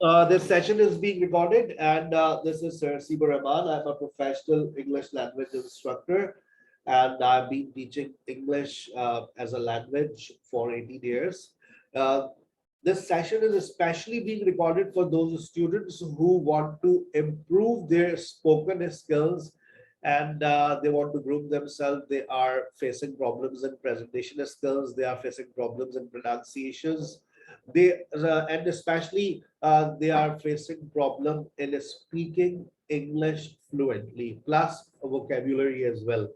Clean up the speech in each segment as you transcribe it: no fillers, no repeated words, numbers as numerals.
This session is being recorded, and this is Sir Siba Rahman. I'm a professional English language instructor, and I've been teaching English as a language for 18 years. Uh, this session is especially being recorded for those students who want to improve their spoken skills and they want to groom themselves. They are facing problems in presentation skills, they are facing problems in pronunciations, and especially they are facing problem in speaking English fluently plus vocabulary as well.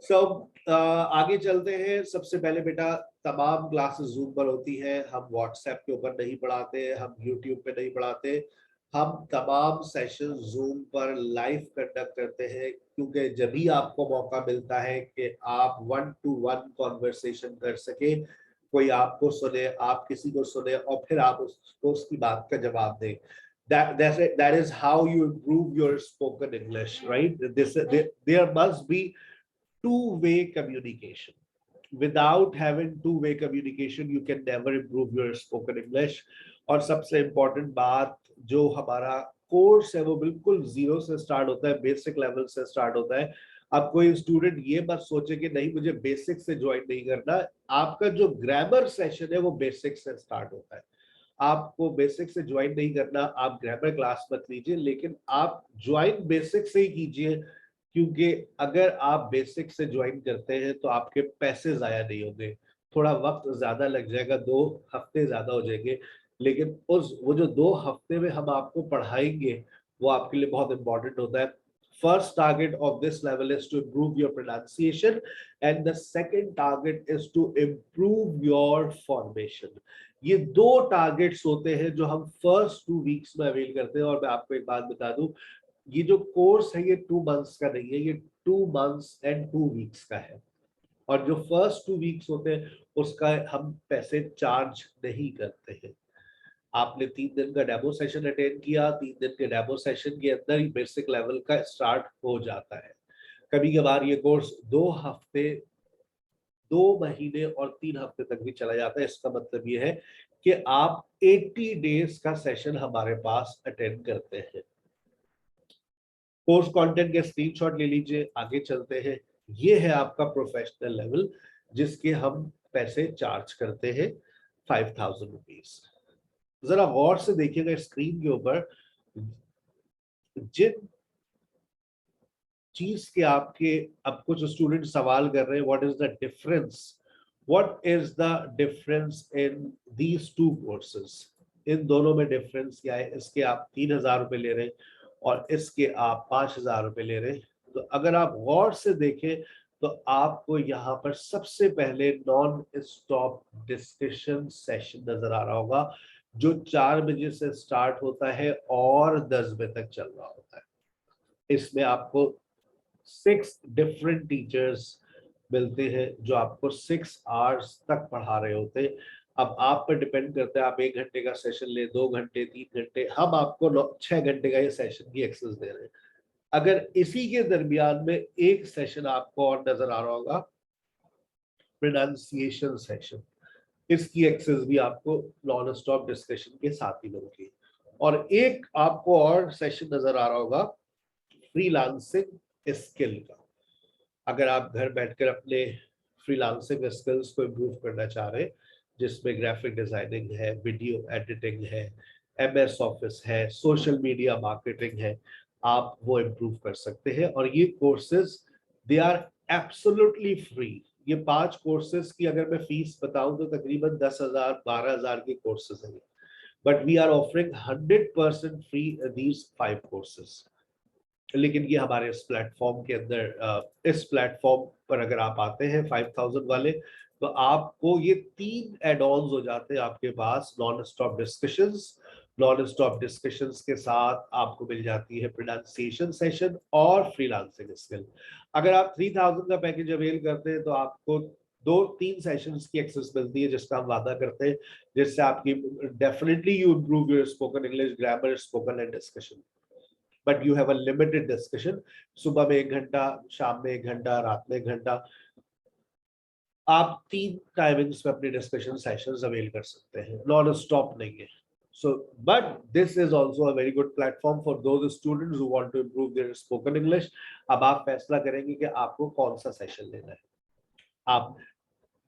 So आगे चलते हैं। सबसे पहले बेटा, तमाम classes zoom पर होती हैं, हम व्हाट्सएप के ऊपर नहीं पढ़ाते, हम यूट्यूब पे नहीं पढ़ाते, हम तमाम सेशन जूम पर लाइव कंडक्ट करते हैं, क्योंकि जब भी आपको मौका मिलता है कि आप 1-to-1 कॉन्वर्सेशन कर सके, कोई आपको सुने, आप किसी को सुने और फिर आप उसको उसकी बात का जवाब दें. That is how you improve your spoken English, right? There must be two-way communication. Without having two-way communication, you can never improve your spoken English. और सबसे इम्पोर्टेंट बात, जो हमारा कोर्स है वो बिल्कुल जीरो से स्टार्ट होता है, बेसिक लेवल से स्टार्ट होता है. अब कोई स्टूडेंट ये मत सोचे कि नहीं मुझे बेसिक से ज्वाइन नहीं करना. आपका जो ग्रामर सेशन है वो बेसिक से स्टार्ट होता है. आपको बेसिक से ज्वाइन नहीं करना, आप ग्रामर क्लास मत लीजिए, लेकिन आप ज्वाइन बेसिक से ही कीजिए, क्योंकि अगर आप बेसिक से ज्वाइन करते हैं तो आपके पैसे जाया नहीं होंगे. थोड़ा वक्त ज्यादा लग जाएगा, 2 हफ्ते ज्यादा हो जाएंगे, लेकिन वो जो 2 हफ्ते में हम आपको पढ़ाएंगे वो आपके लिए बहुत इंपॉर्टेंट होता है. First target of this level is to improve your pronunciation, and the second target is to improve your formation. ये 2 टारगेट्स होते हैं जो हम फर्स्ट 2 वीक्स में अवेल करते हैं. और मैं आपको एक बात बता दूं, ये जो कोर्स है ये 2 मंथ्स का नहीं है, ये 2 मंथ्स एंड 2 वीक्स का है. और जो फर्स्ट 2 वीक्स होते हैं उसका हम पैसे चार्ज नहीं करते हैं. आपने 3 दिन का डेमो सेशन अटेंड किया, 3 दिन के डेमो सेशन के अंदर ही बेसिक लेवल का स्टार्ट हो जाता है. कभी कभार ये कोर्स 2 हफ्ते, 2 महीने और 3 हफ्ते तक भी चला जाता है. इसका मतलब ये है कि आप 80 डेज का सेशन हमारे पास अटेंड करते हैं. कोर्स कंटेंट के स्क्रीनशॉट ले लीजिए, आगे चलते हैं. ये है आपका प्रोफेशनल लेवल, जिसके हम पैसे चार्ज करते हैं 5000 रुपीज. जरा गौर से देखिएगा स्क्रीन के ऊपर, जिन चीज के आपके, अब कुछ स्टूडेंट सवाल कर रहे हैं what is the difference in these 2 courses. इन दोनों में डिफरेंस क्या है? इसके आप 3000 रुपए ले रहे हैं और इसके आप 5000 रुपए ले रहे हैं. तो अगर आप गौर से देखें तो आपको यहाँ पर सबसे पहले नॉन स्टॉप डिस्कशन सेशन नजर आ रहा होगा, जो 4 बजे से स्टार्ट होता है और 10 बजे तक चल रहा होता है. इसमें आपको 6 डिफरेंट टीचर्स मिलते हैं जो आपको 6 आवर्स तक पढ़ा रहे होते हैं. अब आप पर डिपेंड करता है, आप 1 घंटे का सेशन ले, 2 घंटे, 3 घंटे, हम आपको 6 घंटे का ये सेशन की एक्सेस दे रहे हैं. अगर इसी के दरमियान में एक सेशन आपको और नजर आ रहा होगा, प्रोनाउंसिएशन सेशन, इसकी एक्सेस भी आपको नॉन स्टॉप डिस्कशन के साथ ही मिलती है. और एक आपको और सेशन नजर आ रहा होगा फ्रीलांसिंग स्किल का. अगर आप घर बैठकर अपने फ्रीलांसिंग स्किल्स को इम्प्रूव करना चाह रहे हैं, जिसमें ग्राफिक डिजाइनिंग है, वीडियो एडिटिंग है, MS ऑफिस है, सोशल मीडिया मार्केटिंग है, आप वो इम्प्रूव कर सकते हैं. और ये courses they are absolutely free. ये 5 कोर्सेज की अगर मैं फीस बताऊं तो तकरीबन 10,000 12,000 के कोर्सेज हैं, but we are offering 100% free these 5 courses. लेकिन ये हमारे इस प्लेटफॉर्म के अंदर, इस प्लेटफॉर्म पर अगर आप आते हैं 5000 वाले, तो आपको ये 3 एड ऑन्स हो जाते हैं आपके पास. नॉन स्टॉप डिस्कशंस के साथ आपको मिल जाती है प्रोनाउंसिएशन सेशन और फ्रीलांसिंग स्किल. अगर आप 3000 का पैकेज अवेल करते हैं तो आपको 2-3 सेशंस की एक्सेस मिलती है, जिसका हम वादा करते हैं, जिससे आपकी definitely you improve your spoken English, grammar, spoken and discussion. But you have a limited discussion. सुबह में 1 घंटा, शाम में 1 घंटा, रात में 1 घंटा. आप 3 टाइमिंग्स में अपने डिस्कशन सेशंस अवेल कर सकते हैं, नॉन स्टॉप नहीं है. So, but this is also a very good platform for those students who want to improve their spoken English. अब आप फैसला करेंगे कि आपको कौन सा सेशन लेना है। आप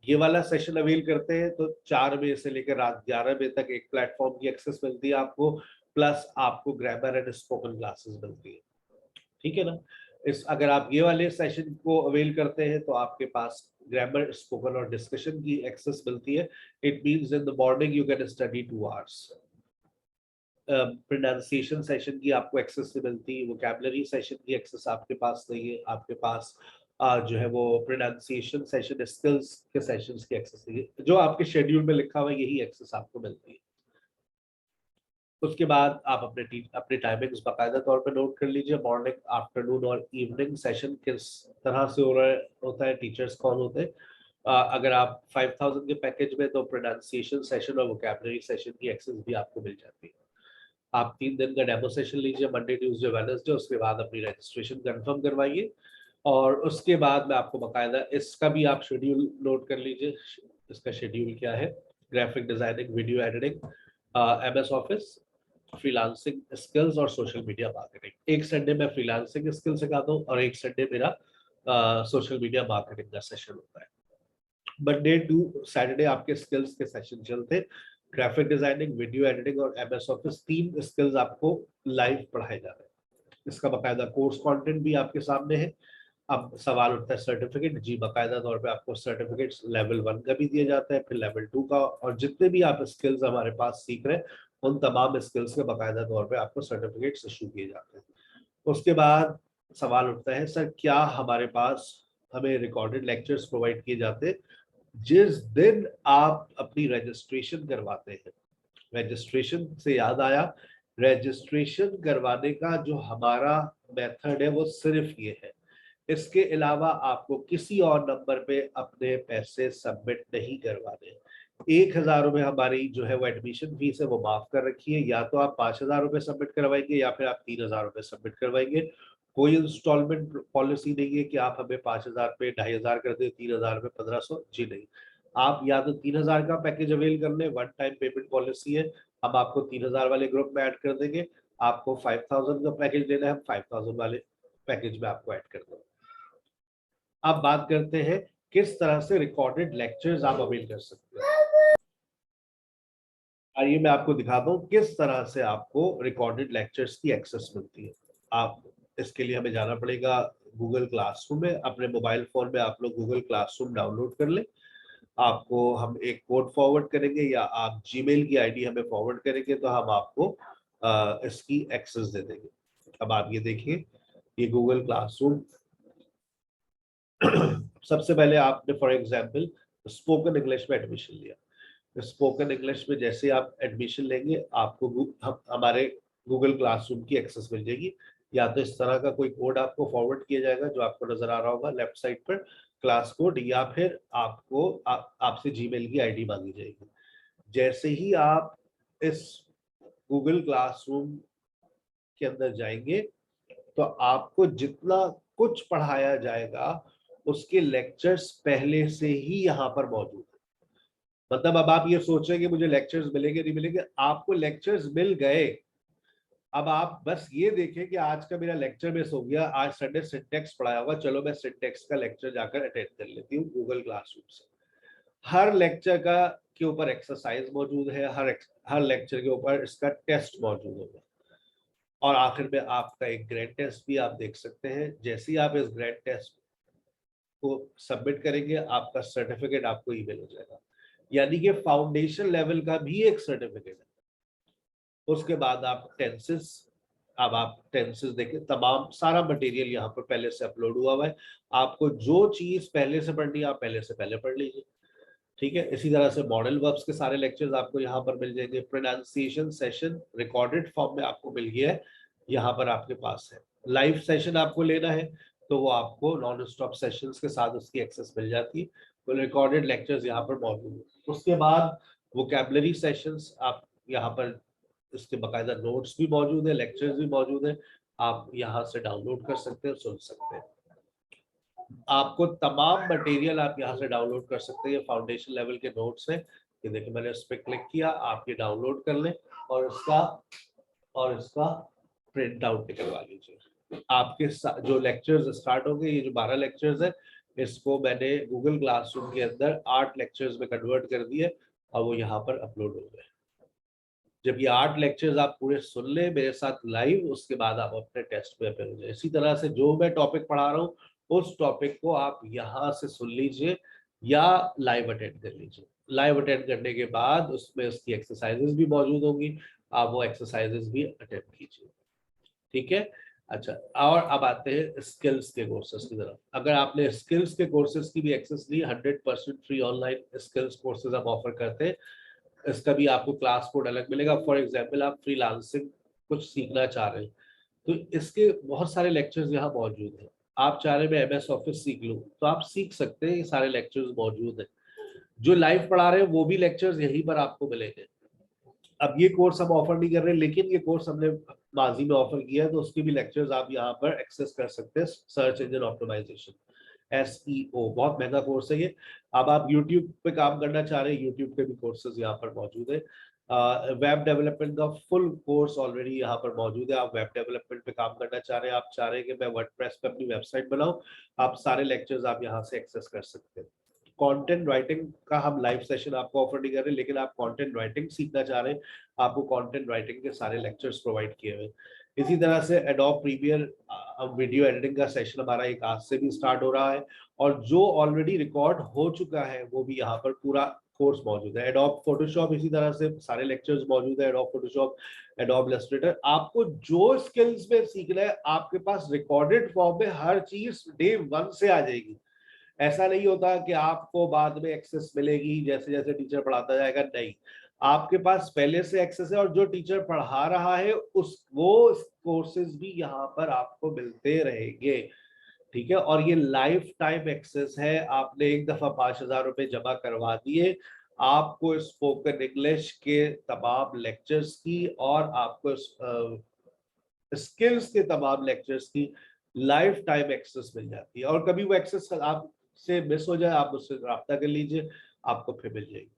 ये वाला सेशन अवेल करते हैं तो 4 बजे से लेकर रात 11 बजे तक एक प्लेटफॉर्म की एक्सेस मिलती है आपको, प्लस आपको ग्रामर एंड स्पोकन क्लासेस मिलती है, ठीक है ना। इस अगर आप ये वाले सेशन को अवेल करते हैं तो आपके पास ग्रामर, स्पोकन और डिस्कशन की एक्सेस मिलती है। It means in the morning you can study 2 hours. Pronunciation session की आपको एक्सेस नहीं मिलती, वोकैबुलरी सेशन की एक्सेस आपके पास नहीं है, आपके पास जो है वो प्रोनाउंसिएशन सेशन, स्किल्स के सेशंस की एक्सेस नहीं है। जो आपके शेड्यूल में लिखा हुआ है यही एक्सेस आपको मिलती है। उसके बाद आप अपने टाइमिंग्स बाकायदा तौर पे नोट कर लीजिए, मॉर्निंग, आफ्टरनून और इवनिंग सेशन किस तरह से होता है, टीचर्स कौन होते हैं। अगर आप 5000 के पैकेज में तो प्रोनाउंसिएशन सेशन और वोकैबुलरी सेशन की एक्सेस भी आपको मिल जाती है। आप 3 दिन का डेमो सेशन लीजिए, मंडे, ट्यूसडे, वेडनेसडे, उसके बाद अपनी रजिस्ट्रेशन कंफर्म करवाइए और उसके बाद मैं आपको बाकायदा इसका भी आप शेड्यूल नोट कर लीजिए। इसका शेड्यूल क्या है, graphic designing, video editing, MS office, freelancing skills और सोशल मीडिया मार्केटिंग। एक संडे में फ्रीलांसिंग स्किल सिखाता हूँ और एक संडे मेरा सोशल मीडिया मार्केटिंग का सेशन होता है। मंडे टू सैटरडे आपके स्किल्स के सेशन चलते, ग्राफिक डिजाइनिंग, वीडियो एडिटिंग और MS ऑफिस, 3 स्किल्स आपको लाइव पढ़ाए जा रहे हैं। इसका बाकायदा कोर्स कंटेंट भी आपके सामने है। अब सवाल उठता है सर्टिफिकेट, जी बाकायदा तौर पे आपको सर्टिफिकेट्स लेवल 1 का भी दिया जाता है, फिर लेवल 2 का, और जितने भी आप स्किल्स हमारे पास सीख रहे हैं उन तमाम स्किल्स के बाकायदा तौर पे आपको सर्टिफिकेट्स इशू किए जाते हैं। उसके बाद सवाल उठता है, सर क्या हमारे पास हमें रिकॉर्डेड लेक्चर्स प्रोवाइड किए जाते हैं? जिस दिन आप अपनी रजिस्ट्रेशन करवाते हैं, रजिस्ट्रेशन से याद आया, रजिस्ट्रेशन करवाने का जो हमारा मेथड है वो सिर्फ ये है। इसके अलावा आपको किसी और नंबर पे अपने पैसे सबमिट नहीं करवाने। 1000 रुपए हमारी जो है वो एडमिशन फीस है, वो माफ कर रखी है। या तो आप 5000 रुपए सबमिट करवाएंगे या फिर आप 3000 रुपए सबमिट करवाएंगे। कोई इंस्टॉलमेंट पॉलिसी नहीं है कि आप हमें 5000 पे 2500 कर दे, 3000 पे 1500, जी नहीं। आप या तो 3000 का पैकेज अवेल कर ले, 1 टाइम पेमेंट पॉलिसी है, हम आपको 3000 वाले ग्रुप में ऐड कर देंगे। आपको 5000 का पैकेज लेना है, हम 5000 वाले पैकेज में आपको ऐड कर देंगे। अब बात करते हैं किस तरह से रिकॉर्डेड लेक्चर्स आप अवेल कर सकते हैं। आइए मैं आपको दिखाता हूँ किस तरह से आपको रिकॉर्डेड लेक्चर्स की एक्सेस मिलती है। आप इसके लिए हमें जाना पड़ेगा गूगल क्लासरूम में। अपने मोबाइल फोन में आप लोग गूगल क्लासरूम डाउनलोड कर लें। आपको हम एक कोड फॉरवर्ड करेंगे या आप जीमेल की आईडी हमें फॉरवर्ड करेंगे तो हम आपको इसकी एक्सेस दे देंगे। अब आप ये देखिए, ये गूगल क्लासरूम सबसे पहले आपने फॉर एग्जांपल स्पोकन इंग्लिश में एडमिशन लिया। स्पोकन इंग्लिश में जैसे आप एडमिशन लेंगे आपको हमारे गूगल क्लासरूम की एक्सेस मिल जाएगी। या तो इस तरह का कोई कोड आपको फॉरवर्ड किया जाएगा जो आपको नजर आ रहा होगा लेफ्ट साइड पर, क्लास कोड, या फिर आपको आपसे जीमेल की आईडी मांगी जाएगी। जैसे ही आप इस गूगल क्लासरूम के अंदर जाएंगे तो आपको जितना कुछ पढ़ाया जाएगा उसके लेक्चर्स पहले से ही यहाँ पर मौजूद है। मतलब अब आप ये सोच रहे हैं कि मुझे लेक्चर्स मिलेंगे नहीं मिलेंगे, आपको लेक्चर्स मिल गए। अब आप बस ये देखें कि आज का मेरा लेक्चर मिस हो गया, आज संडे सिंटेक्स पढ़ाया होगा, चलो मैं सिंटेक्स का लेक्चर जाकर अटेंड कर लेती हूँ गूगल क्लासरूम से। हर लेक्चर का के ऊपर एक्सरसाइज मौजूद है, हर लेक्चर के ऊपर इसका टेस्ट मौजूद होगा और आखिर में आपका एक ग्रेड टेस्ट भी आप देख सकते हैं। जैसे ही आप इस ग्रेड टेस्ट को सबमिट करेंगे आपका सर्टिफिकेट आपको ईमेल हो जाएगा, यानी कि फाउंडेशन लेवल का भी एक सर्टिफिकेट है। उसके बाद आप टेंसेस, अब आप टेंसेस देखें, तमाम सारा मटेरियल यहाँ पर पहले से अपलोड हुआ हुआ है। आपको जो चीज पहले से पढ़नी है आप पहले से पहले पढ़ लीजिए, ठीक है। इसी तरह से मॉडल वर्ब्स के सारे लेक्चर्स आपको यहाँ पर मिल जाएंगे। प्रोनाउंसिएशन सेशन रिकॉर्डेड फॉर्म में आपको मिल गया है, यहाँ पर आपके पास है। लाइव सेशन आपको लेना है तो वो आपको नॉन स्टॉप सेशंस के साथ उसकी एक्सेस मिल जाती है। तो रिकॉर्डेड लेक्चर्स यहाँ पर मौजूद है। उसके बाद वोकैबुलरी सेशंस, आप यहाँ पर इसके बाकायदा नोट्स भी मौजूद है, लेक्चर्स भी मौजूद है, आप यहाँ से डाउनलोड कर सकते हैं, सुन सकते हैं। आपको तमाम मटेरियल आप यहाँ से डाउनलोड कर सकते हैं, फाउंडेशन लेवल के नोट्स हैं, ये देखिए मैंने उस पर क्लिक किया, आप ये डाउनलोड कर लें और इसका प्रिंट आउट निकलवा लीजिए। आपके जो लेक्चर्स स्टार्ट हो गए, ये जो 12 लेक्चर्स है, इसको मैंने गूगल क्लासरूम के अंदर 8 लेक्चर्स में कन्वर्ट कर दिए और वो यहाँ पर अपलोड हो गए। जब ये 8 लेक्चर्स आप पूरे सुन ले मेरे साथ लाइव, उसके बाद आप अपने टेस्ट में अपेयर हो जाए। इसी तरह से जो मैं टॉपिक पढ़ा रहा हूँ उस टॉपिक को आप यहाँ से सुन लीजिए या लाइव अटेंड कर लीजिए। लाइव अटेंड करने के बाद उसमें उसकी एक्सरसाइजेस भी मौजूद होंगी, आप वो एक्सरसाइजेस भी अटेम्प्ट कीजिए। ठीक है। अच्छा, और अब आते हैं स्किल्स के कोर्सेज की तरफ। अगर आपने स्किल्स के कोर्सेज की भी एक्सेस ली, 100% फ्री ऑनलाइन स्किल्स कोर्सेज हम ऑफर करते हैं। इसका भी आपको क्लास कोड अलग मिलेगा। फॉर एग्जांपल आप फ्रीलांसिंग कुछ सीखना चाह रहे हैं तो इसके बहुत सारे लेक्चर्स यहाँ मौजूद हैं। आप चाह रहे हैं मैं MS ऑफिस सीख लूँ तो आप सीख सकते हैं, ये सारे लेक्चर्स मौजूद हैं। जो लाइव पढ़ा रहे हैं वो भी लेक्चर्स यहीं पर आपको मिलेंगे। अब ये कोर्स हम ऑफर नहीं कर रहे, लेकिन ये कोर्स हमने माजी में ऑफर किया है तो उसके भी लेक्चर्स आप यहाँ पर एक्सेस कर सकते हैं। सर्च इंजन ऑप्टिमाइजेशन, SEO, बहुत महंगा कोर्स है ये। अब आप YouTube पे काम करना चाह रहे हैं, YouTube के भी कोर्सेज यहाँ पर मौजूद है। वेब डेवलपमेंट का फुल कोर्स ऑलरेडी यहाँ पर मौजूद है। आप वेब डेवलपमेंट पे काम करना चाह रहे हैं, आप चाह रहे हैं कि मैं वर्डप्रेस पे अपनी वेबसाइट बनाऊं, आप सारे लेक्चर्स आप यहाँ से एक्सेस कर सकते हैं। कंटेंट राइटिंग का हम लाइव सेशन आपको ऑफर नहीं कर रहे, लेकिन आप कंटेंट राइटिंग सीखना चाह रहे हैं, आपको कंटेंट राइटिंग के सारे लेक्चर्स प्रोवाइड किए हुए। इसी तरह से एडोब प्रीमियर वीडियो एडिटिंग का सेशन हमारा एक आज से भी स्टार्ट हो रहा है, और जो ऑलरेडी रिकॉर्ड हो चुका है वो भी यहाँ पर पूरा कोर्स मौजूद है। एडोब फोटोशॉप, इसी तरह से सारे लेक्चर्स मौजूद है। एडोब फोटोशॉप, एडोब इलस्ट्रेटर, आपको जो स्किल्स में सीखना है आपके पास रिकॉर्डेड फॉर्म में हर चीज डे 1 से आ जाएगी। ऐसा नहीं होता कि आपको बाद में एक्सेस मिलेगी जैसे जैसे टीचर पढ़ाता जाएगा, नहीं, आपके पास पहले से एक्सेस है और जो टीचर पढ़ा रहा है वो कोर्सेज भी यहाँ पर आपको मिलते रहेंगे। ठीक है, और ये लाइफ टाइम एक्सेस है। आपने एक दफा 5,000 रुपए जमा करवा दिए, आपको स्पोकन इंग्लिश के तमाम लेक्चर्स की और आपको स्किल्स के तमाम लेक्चर्स की लाइफ टाइम एक्सेस मिल जाती है। और कभी वो एक्सेस आपसे मिस हो जाए, आप मुझसे रब्ता कर लीजिए, आपको फिर मिल जाएगी।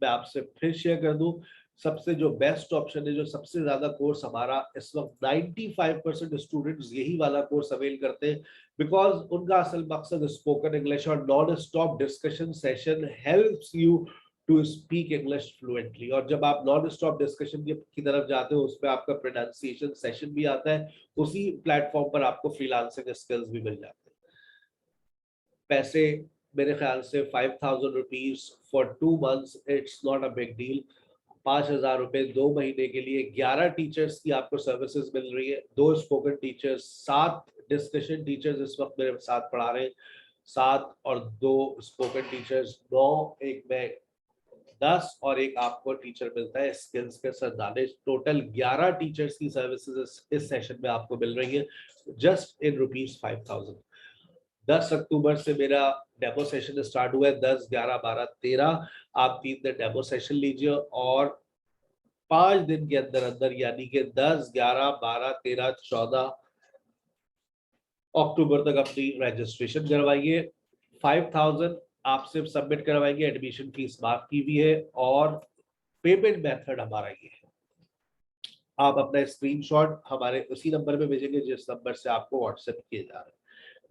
मैं आपसे फिर शेयर कर दूं, सबसे जो बेस्ट ऑप्शन है, जो सबसे ज्यादा कोर्स हमारा इस वक्त 95% स्टूडेंट्स यही वाला कोर्स अवेल करते हैं, बिकॉज उनका असल मकसद स्पोकन इंग्लिश और non stop discussion session helps you to speak English fluently. और जब आप नॉन स्टॉप डिस्कशन की तरफ जाते हो, उसमें आपका प्रोनाउंसिएशन सेशन भी आता है, उसी प्लेटफॉर्म पर आपको फ्रीलांसिंग स्किल्स भी मिल जाते हैं। पैसे मेरे ख्याल से 5,000 rupees for 2 months, it's not a big deal. 5,000 रुपए 2 महीने के लिए 11 टीचर्स की आपको सर्विसेज मिल रही है, 2 स्पोकन टीचर्स, 7 डिस्कशन टीचर्स इस वक्त मेरे साथ पढ़ा रहे हैं, 7 और 2 स्पोकन टीचर्स, 9, एक मैं 10 और एक आपको टीचर मिलता है स्किल्स के सरदाने। टोटल 11 टीचर्स की सर्विसेज इस सेशन में आपको मिल रही है जस्ट इन ₹5,000। 10 अक्टूबर से मेरा डेमो सेशन स्टार्ट हुआ है, 10, 11, 12, 13। आप 3 दिन डेमो सेशन लीजिए और 5 दिन के अंदर अंदर, यानी कि 10, 11, 12, 13, 14 अक्टूबर तक अपनी रजिस्ट्रेशन करवाइए। 5,000 आप सिर्फ सबमिट करवाएंगे, एडमिशन फीस माफ की हुई है, और पेमेंट मेथड हमारा ये है, आप अपना स्क्रीनशॉट हमारे उसी नंबर पे भेजेंगे जिस नंबर से आपको व्हाट्सएप किए जा रहे हैं।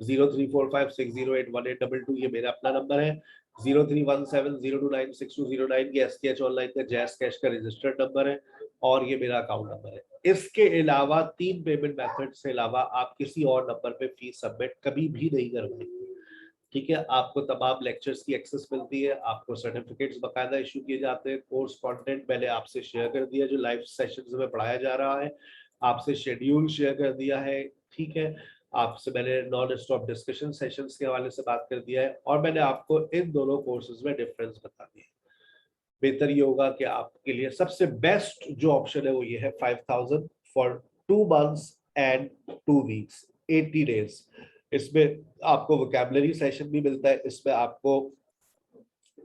0345608182, ये मेरा अपना नंबर है। 031702962009 ये SKH ऑनलाइन का जैस कैश का रजिस्टर्ड नंबर है, और ये मेरा अकाउंट नंबर है। इसके अलावा 3 पेमेंट मेथड से अलावा आप किसी और नंबर पे फीस सबमिट कभी भी नहीं करवाएंगे। ठीक है, आपको तमाम लेक्चर्स की एक्सेस मिलती है, आपको सर्टिफिकेट्स बकायदा इशू किए जाते हैं। कोर्स कंटेंट मैंने आपसे शेयर कर दिया जो लाइव सेशंस में पढ़ाया जा रहा है, आपसे शेड्यूल शेयर कर दिया है। ठीक है, आपसे मैंने नॉन स्टॉप डिस्कशन सेशंस के हवाले से बात कर दिया है, और मैंने आपको इन दोनों कोर्सेज में डिफरेंस बता दिया। बेहतर ये होगा कि आपके लिए सबसे बेस्ट जो ऑप्शन है वो ये है, 5,000 for 2 months and 2 weeks, 80 days। इसमें आपको वोकैबुलरी सेशन भी मिलता है, इसमें आपको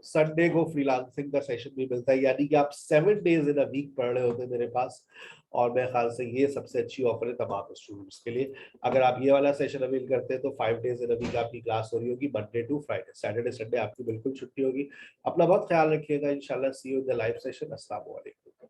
संडे को फ्रीलांसिंग का सेशन भी मिलता है, यानी कि आप 7 डेज इन अ वीक पढ़ रहे होते हैं मेरे पास। और मेरे ख्याल से ये सबसे अच्छी ऑफर है तमाम स्टूडेंट्स के लिए। अगर आप ये वाला सेशन अवेल करते हैं तो 5 डेज इन अ वीक आपकी क्लास हो रही होगी, Monday to Friday. Saturday Sunday आपकी बिल्कुल छुट्टी होगी। अपना बहुत ख्याल रखिएगा। इंशाल्लाह see you in the live session. अस्सलाम वालेकुम।